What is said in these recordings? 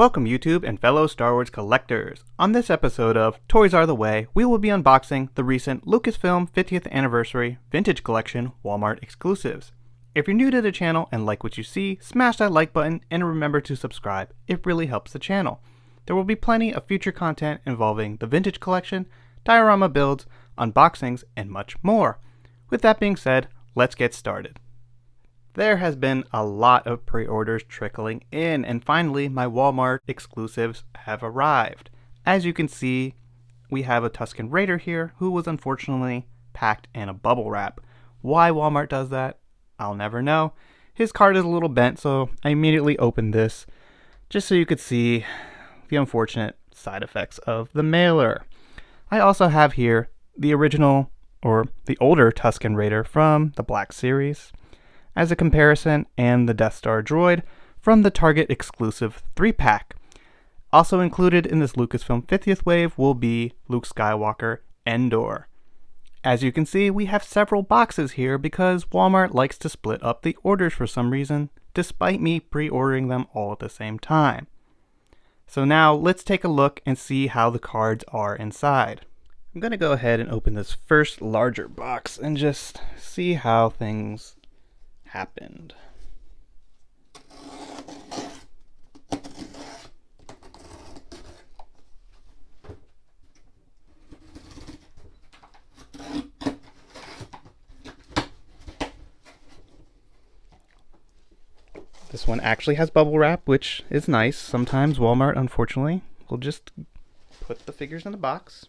Welcome YouTube and fellow Star Wars collectors. On this episode of Toys Are the Way, we will be unboxing the recent Lucasfilm 50th Anniversary Vintage Collection Walmart exclusives. If you're new to the channel and like what you see, smash that like button and remember to subscribe. It really helps the channel. There will be plenty of future content involving the vintage collection, diorama builds, unboxings, and much more. With that being said, let's get started. There has been a lot of pre-orders trickling in, and finally my Walmart exclusives have arrived. As you can see, we have a Tusken Raider here who was unfortunately packed in a bubble wrap. Why Walmart does that, I'll never know. His card is a little bent, so I immediately opened this just so you could see the unfortunate side effects of the mailer. I also have here the original, or the older Tusken Raider from the Black Series as a comparison, and the Star Droid from the Target exclusive 3-pack. Also included in this Lucasfilm 50th wave will be Luke Skywalker Endor. As you can see, we have several boxes here because Walmart likes to split up the orders for some reason, despite me pre-ordering them all at the same time. So now let's take a look and see how the cards are inside. I'm going to go ahead and open this first larger box and just see how things happened. This one actually has bubble wrap, which is nice. Sometimes Walmart, unfortunately, will just put the figures in the box.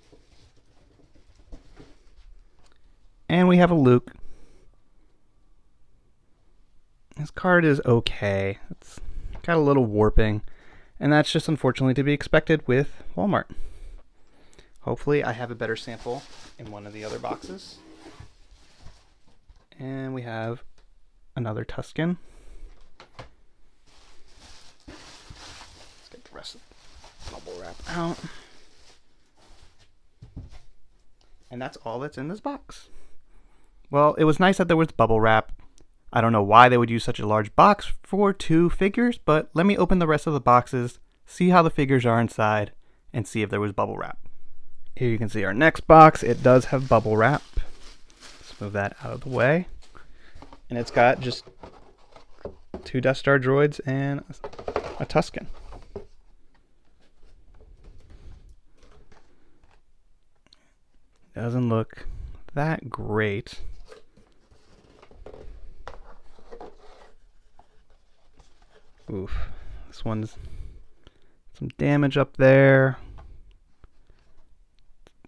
And we have a Luke. His card is okay. It's got a little warping, and that's just unfortunately to be expected with Walmart. Hopefully I have a better sample in one of the other boxes. And we have another Tusken. Let's get the rest of the bubble wrap out. And that's all that's in this box. Well, it was nice that there was bubble wrap. I don't know why they would use such a large box for 2 figures, but let me open the rest of the boxes, see how the figures are inside, and see if there was bubble wrap. Here you can see our next box. It does have bubble wrap. Let's move that out of the way. And it's got just 2 Star Droids and a Tusken. Doesn't look that great. Oof, this one's some damage up there.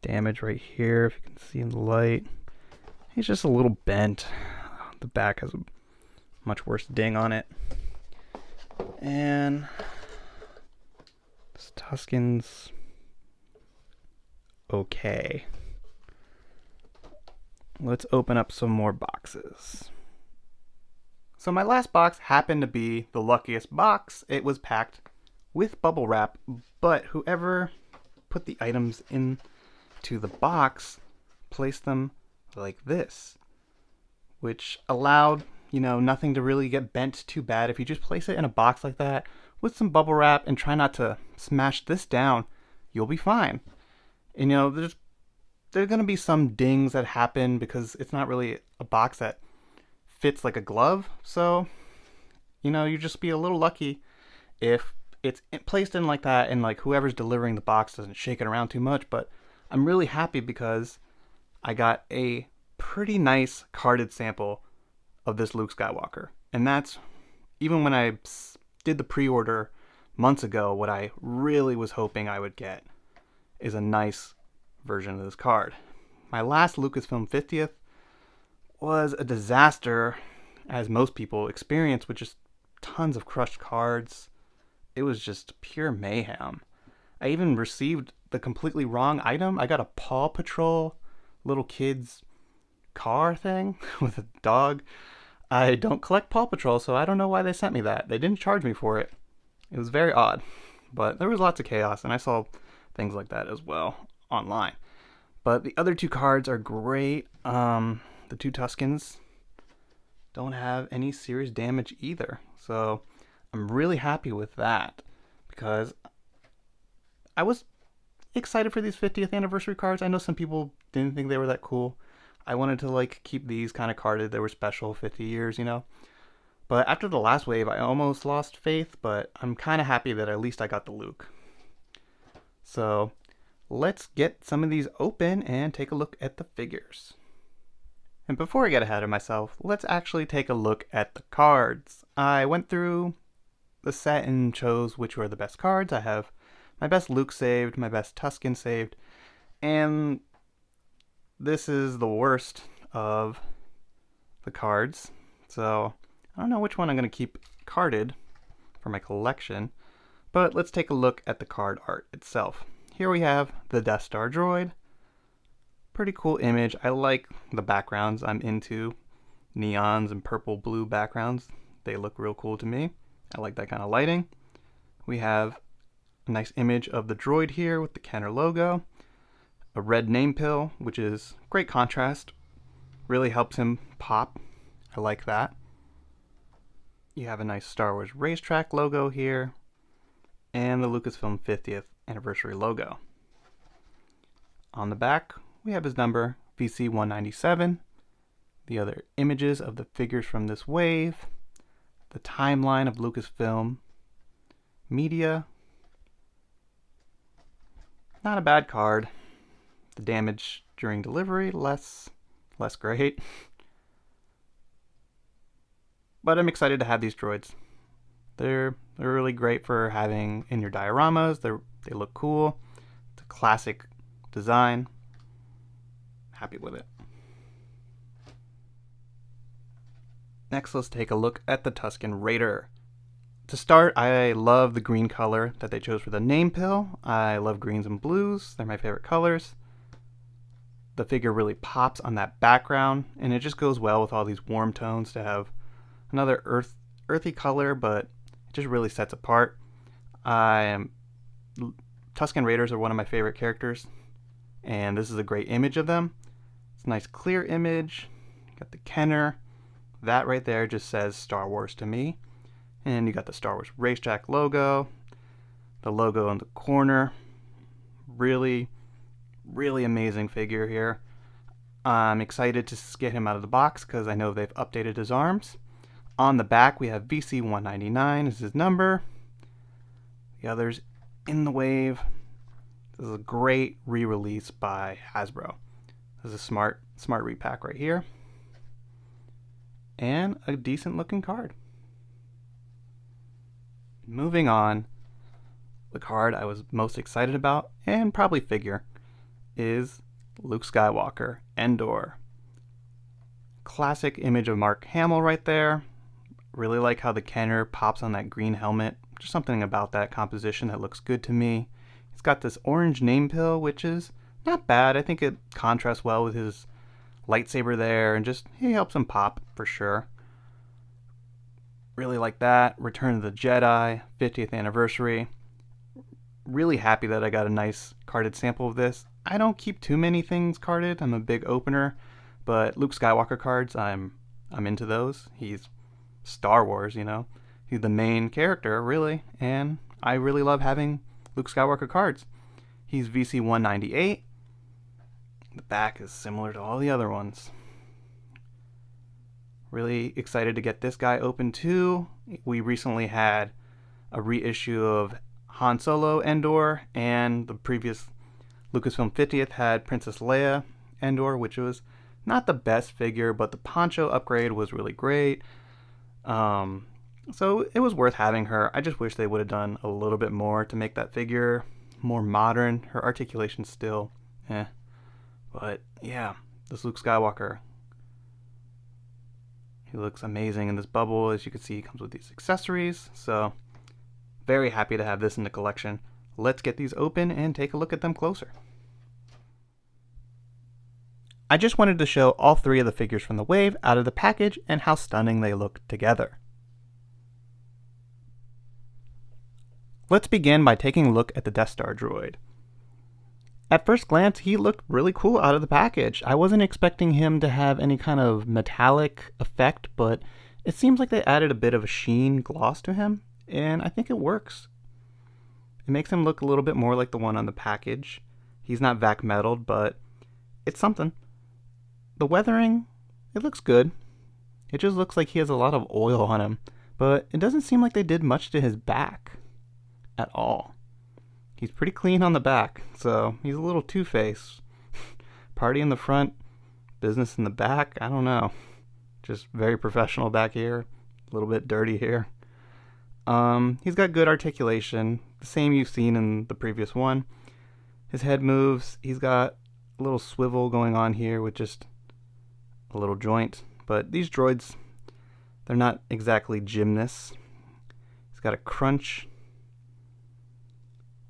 Damage right here, if you can see in the light. He's just a little bent. The back has a much worse ding on it. And this Tusken's okay. Let's open up some more boxes. So my last box happened to be the luckiest box. It was packed with bubble wrap, but whoever put the items into the box placed them like this, which allowed, nothing to really get bent too bad. If you just place it in a box like that with some bubble wrap and try not to smash this down, you'll be fine. And there's going to be some dings that happen because it's not really a box that fits like a glove, so you just be a little lucky if it's placed in like that and like whoever's delivering the box doesn't shake it around too much. But I'm really happy because I got a pretty nice carded sample of this Luke Skywalker, and that's even when I did the pre-order months ago. What I really was hoping I would get is a nice version of this card. My last Lucasfilm 50th was a disaster, as most people experience, with just tons of crushed cards. It was just pure mayhem. I even received the completely wrong item. I got a Paw Patrol little kid's car thing with a dog. I don't collect Paw Patrol, so I don't know why they sent me that. They didn't charge me for it. It was very odd, but there was lots of chaos, and I saw things like that as well online. But the other 2 cards are great. The 2 Tuskens don't have any serious damage either, so I'm really happy with that. because I was excited for these 50th anniversary cards. I know some people didn't think they were that cool. I wanted to like keep these kind of carded. They were special 50 years, you know. But after the last wave, I almost lost faith, but I'm kind of happy that at least I got the Luke. So let's get some of these open and take a look at the figures. And before I get ahead of myself, let's actually take a look at the cards. I went through the set and chose which were the best cards. I have my best Luke saved, my best Tusken saved, and this is the worst of the cards. So I don't know which one I'm going to keep carded for my collection, but let's take a look at the card art itself. Here we have the Star Droid. Pretty cool image. I like the backgrounds. I'm into neons and purple blue backgrounds. They look real cool to me. I like that kind of lighting. We have a nice image of the droid here with the Kenner logo. A red name pill, which is great contrast. Really helps him pop. I like that. You have a nice Star Wars racetrack logo here. And the Lucasfilm 50th anniversary logo. On the back, we have his number, VC197, the other images of the figures from this wave, the timeline of Lucasfilm media. Not a bad card. The damage during delivery, less great. But I'm excited to have these droids. They're really great for having in your dioramas. They look cool. It's a classic design. Happy with it. Next, let's take a look at the Tusken Raider. To start, I love the green color that they chose for the name pill. I love greens and blues. They're my favorite colors. The figure really pops on that background, and it just goes well with all these warm tones to have another earthy color, but it just really sets apart. Tusken Raiders are one of my favorite characters, and this is a great image of them. It's a nice clear image. Got the Kenner. That right there just says Star Wars to me. And you got the Star Wars racetrack logo. The logo in the corner. Really, really amazing figure here. I'm excited to get him out of the box because I know they've updated his arms. On the back we have VC199 is his number. The others in the wave. This is a great re-release by Hasbro. This is a smart repack right here. And a decent looking card. Moving on, the card I was most excited about, and probably figure, is Luke Skywalker, Endor. Classic image of Mark Hamill right there. Really like how the Kenner pops on that green helmet. Just something about that composition that looks good to me. He's got this orange name pill, which is not bad. I think it contrasts well with his lightsaber there, and just he helps him pop for sure. Really like that. Return of the Jedi, 50th anniversary. Really happy that I got a nice carded sample of this. I don't keep too many things carded. I'm a big opener, but Luke Skywalker cards, I'm into those. He's Star Wars, you know. He's the main character, really, and I really love having Luke Skywalker cards. He's VC198. The back is similar to all the other ones. Really excited to get this guy open too. We recently had a reissue of Han Solo Endor, and the previous Lucasfilm 50th had Princess Leia Endor, which was not the best figure, but the poncho upgrade was really great. So it was worth having her. I just wish they would have done a little bit more to make that figure more modern. Her articulation's still But yeah, this Luke Skywalker, he looks amazing in this bubble. As you can see, he comes with these accessories. So very happy to have this in the collection. Let's get these open and take a look at them closer. I just wanted to show all three of the figures from the wave out of the package and how stunning they look together. Let's begin by taking a look at the Star Droid. At first glance, he looked really cool out of the package. I wasn't expecting him to have any kind of metallic effect, but it seems like they added a bit of a sheen gloss to him, and I think it works. It makes him look a little bit more like the one on the package. He's not vac metaled, but it's something. The weathering, it looks good. It just looks like he has a lot of oil on him, but it doesn't seem like they did much to his back at all. He's pretty clean on the back, so he's a little Two-Face. Party in the front, business in the back, I don't know. Just very professional back here, a little bit dirty here. He's got good articulation, the same you've seen in the previous one. His head moves, he's got a little swivel going on here with just a little joint. But these droids, they're not exactly gymnasts. He's got a crunch.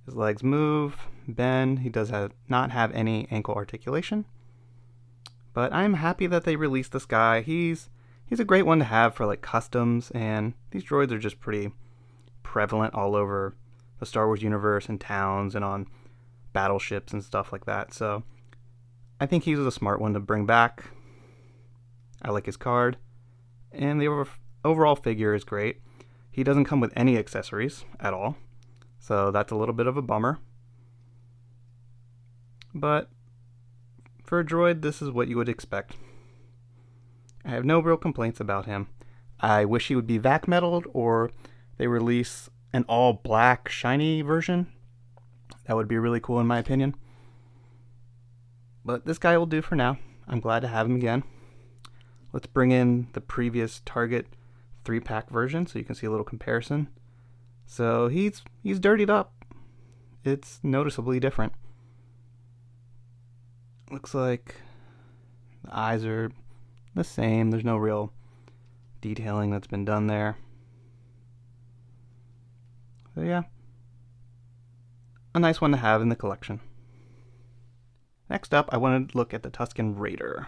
His legs move, bend. He does not have any ankle articulation. But I'm happy that they released this guy. He's a great one to have for like customs, and these droids are just pretty prevalent all over the Star Wars universe and towns and on battleships and stuff like that. So I think he's a smart one to bring back. I like his card, and the overall figure is great. He doesn't come with any accessories at all, so that's a little bit of a bummer. But for a droid, this is what you would expect. I have no real complaints about him. I wish he would be vac metaled, or they release an all black shiny version. That would be really cool in my opinion. But this guy will do for now. I'm glad to have him again. Let's bring in the previous Target 3-pack version so you can see a little comparison. So he's dirtied up. It's noticeably different. Looks like the eyes are the same. There's no real detailing that's been done there. So yeah, a nice one to have in the collection. Next up, I wanted to look at the Tusken Raider.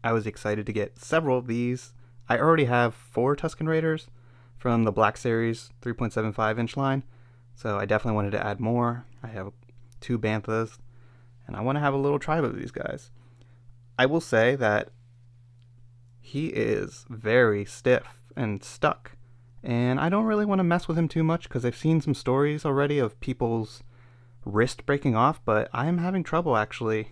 I was excited to get several of these. I already have 4 Tusken Raiders from the Black Series 3.75 inch line, so I definitely wanted to add more. I have 2 Banthas, and I want to have a little tribe of these guys. I will say that he is very stiff and stuck, and I don't really want to mess with him too much because I've seen some stories already of people's wrist breaking off, but I am having trouble actually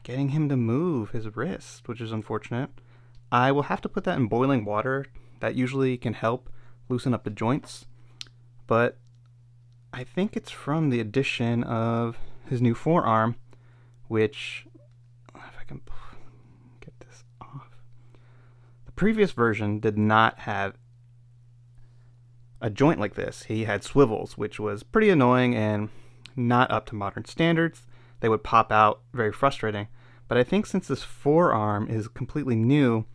getting him to move his wrist, which is unfortunate. I will have to put that in boiling water. That usually can help loosen up the joints, but I think it's from the addition of his new forearm, which, if I can get this off, the previous version did not have a joint like this. He had swivels, which was pretty annoying and not up to modern standards. They would pop out, very frustrating. But I think since this forearm is completely new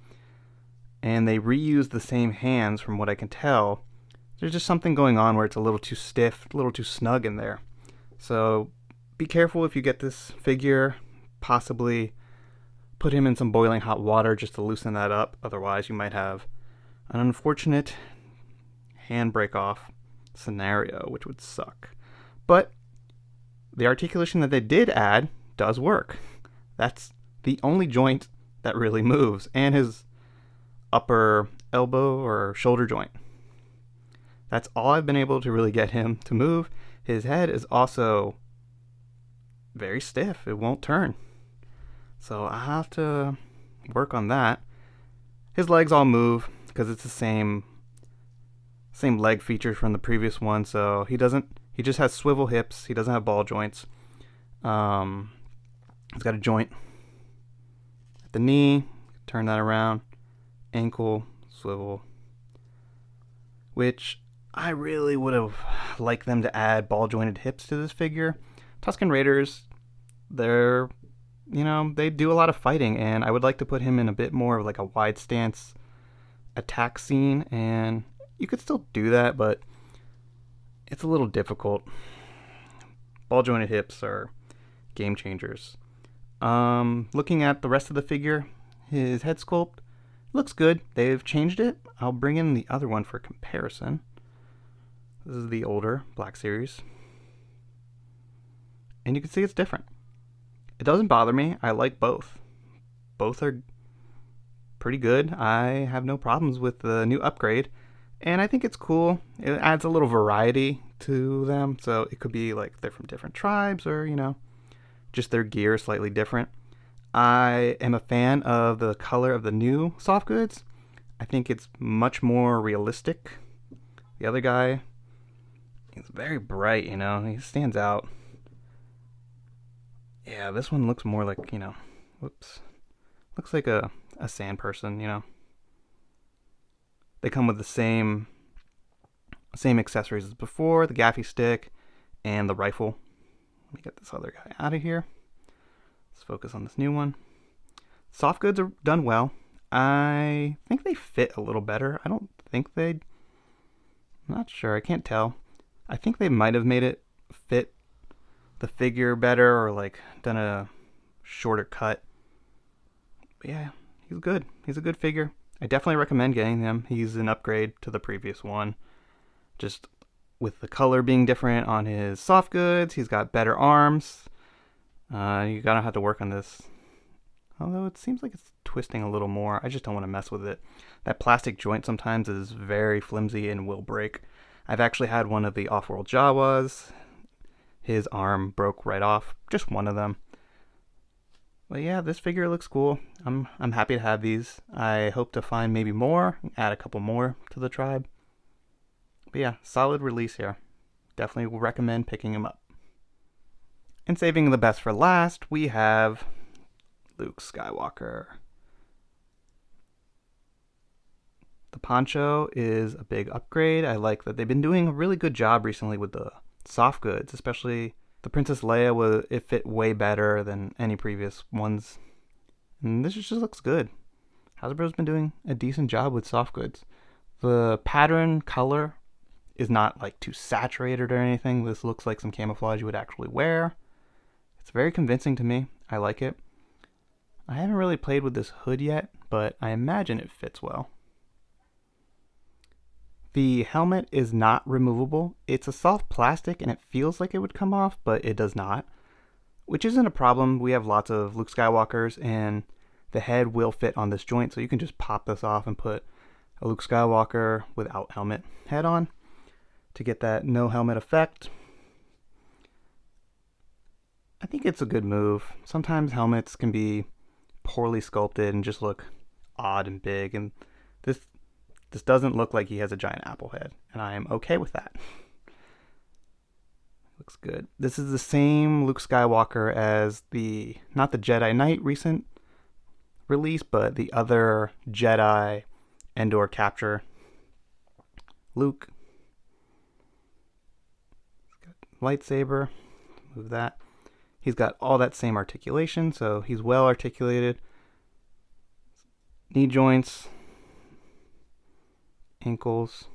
and they reuse the same hands from what I can tell, there's just something going on where it's a little too stiff, a little too snug in there. So be careful if you get this figure. Possibly put him in some boiling hot water just to loosen that up. Otherwise you might have an unfortunate hand break off scenario, which would suck. But the articulation that they did add does work. That's the only joint that really moves, and his upper elbow or shoulder joint. That's all I've been able to really get him to move. His head is also very stiff. It won't turn. So I have to work on that. His legs all move because it's the same leg features from the previous one, so he just has swivel hips. He doesn't have ball joints. He's got a joint at the knee, turn that around, ankle, swivel, which I really would have liked them to add ball jointed hips to this figure. Tusken Raiders, they do a lot of fighting, and I would like to put him in a bit more of like a wide stance attack scene, and you could still do that, but it's a little difficult. Ball jointed hips are game changers. Looking at the rest of the figure, his head sculpt looks good. They've changed it. I'll bring in the other one for comparison. This is the older Black Series, and you can see it's different. It doesn't bother me. I like both. Both are pretty good. I have no problems with the new upgrade, and I think it's cool. It adds a little variety to them. So it could be like they're from different tribes, or, you know, just their gear is slightly different. I am a fan of the color of the new soft goods. I think it's much more realistic. The other guy, he's very bright, you know, he stands out. Yeah, this one looks more like, you know, whoops. Looks like a sand person, you know. They come with the same accessories as before, the gaffy stick and the rifle. Let me get this other guy out of here. Let's focus on this new one. Soft goods are done well. I think they fit a little better. I don't think they'd... I'm not sure. I can't tell. I think they might have made it fit the figure better, or like done a shorter cut. But yeah, he's good. He's a good figure. I definitely recommend getting him. He's an upgrade to the previous one. Just with the color being different on his soft goods, he's got better arms. You gotta have to work on this. Although it seems like it's twisting a little more. I just don't want to mess with it. That plastic joint sometimes is very flimsy and will break. I've actually had one of the off-world Jawas. His arm broke right off. Just one of them. But yeah, this figure looks cool. I'm happy to have these. I hope to find maybe more, add a couple more to the tribe. But yeah, solid release here. Definitely will recommend picking him up. And saving the best for last, we have Luke Skywalker. The poncho is a big upgrade. I like that they've been doing a really good job recently with the soft goods, especially the Princess Leia. It fit way better than any previous ones. And this just looks good. Hasbro's been doing a decent job with soft goods. The pattern color is not like too saturated or anything. This looks like some camouflage you would actually wear. It's very convincing to me. I like it. I haven't really played with this hood yet, but I imagine it fits well. The helmet is not removable. It's a soft plastic and it feels like it would come off, but it does not. Which isn't a problem. We have lots of Luke Skywalkers and the head will fit on this joint, so you can just pop this off and put a Luke Skywalker without helmet head on to get that no helmet effect. I think it's a good move. Sometimes helmets can be poorly sculpted and just look odd and big, and this doesn't look like he has a giant apple head, and I am okay with that. Looks good. This is the same Luke Skywalker as not the Jedi Knight recent release, but the other Jedi Endor capture Luke. He's got lightsaber. Move that. He's got all that same articulation, so he's well articulated. Knee joints, ankles,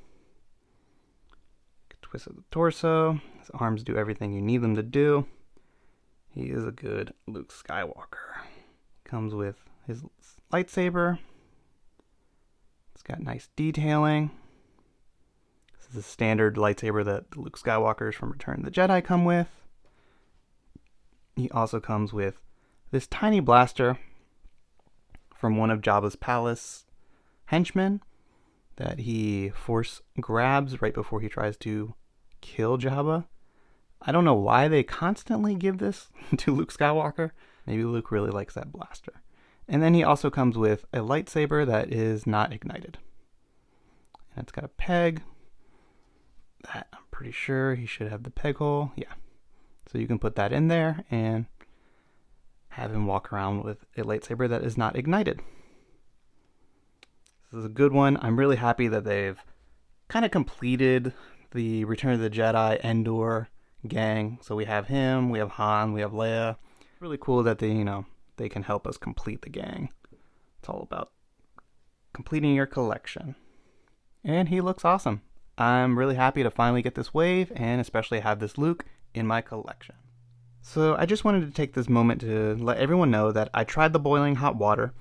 twist of the torso. His arms do everything you need them to do. He is a good Luke Skywalker. Comes with his lightsaber. It's got nice detailing. This is the standard lightsaber that the Luke Skywalkers from Return of the Jedi come with. He also comes with this tiny blaster from one of Jabba's palace henchmen that he force grabs right before he tries to kill Jabba. I don't know why they constantly give this to Luke Skywalker. Maybe Luke really likes that blaster. And then he also comes with a lightsaber that is not ignited. And it's got a peg. That I'm pretty sure he should have the peg hole. Yeah. So you can put that in there and have him walk around with a lightsaber that is not ignited. This is a good one. I'm really happy that they've kind of completed the Return of the Jedi Endor gang. So we have him, we have Han, we have Leia. Really cool that they can help us complete the gang. It's all about completing your collection. And he looks awesome. I'm really happy to finally get this wave and especially have this Luke in my collection. So I just wanted to take this moment to let everyone know that I tried the boiling hot water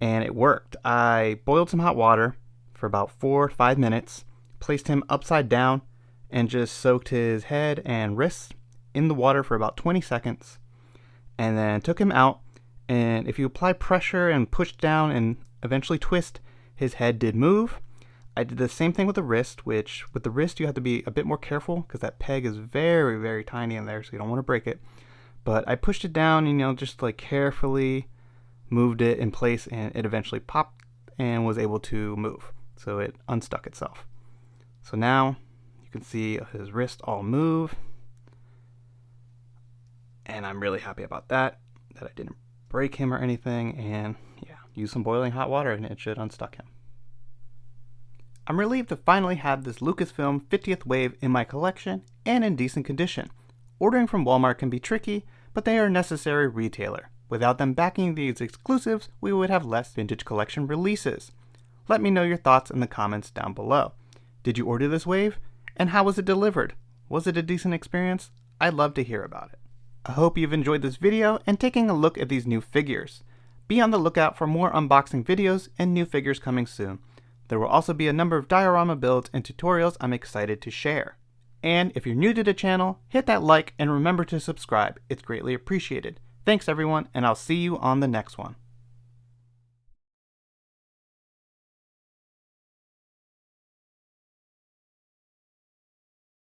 and it worked. I boiled some hot water for about 4 to 5 minutes, placed him upside down, and just soaked his head and wrists in the water for about 20 seconds, and then took him out. And if you apply pressure and push down and eventually twist, his head did move. I did the same thing with the wrist, which with the wrist you have to be a bit more careful because that peg is very, very tiny in there, so you don't want to break it. But I pushed it down, and just like carefully moved it in place, and it eventually popped and was able to move. So it unstuck itself. So now you can see his wrist all move. And I'm really happy about that I didn't break him or anything. And yeah, use some boiling hot water and it should unstuck him. I'm relieved to finally have this Lucasfilm 50th Wave in my collection and in decent condition. Ordering from Walmart can be tricky, but they are a necessary retailer. Without them backing these exclusives, we would have less vintage collection releases. Let me know your thoughts in the comments down below. Did you order this wave? And how was it delivered? Was it a decent experience? I'd love to hear about it. I hope you've enjoyed this video and taking a look at these new figures. Be on the lookout for more unboxing videos and new figures coming soon. There will also be a number of diorama builds and tutorials I'm excited to share. And if you're new to the channel, hit that like and remember to subscribe. It's greatly appreciated. Thanks everyone, and I'll see you on the next one.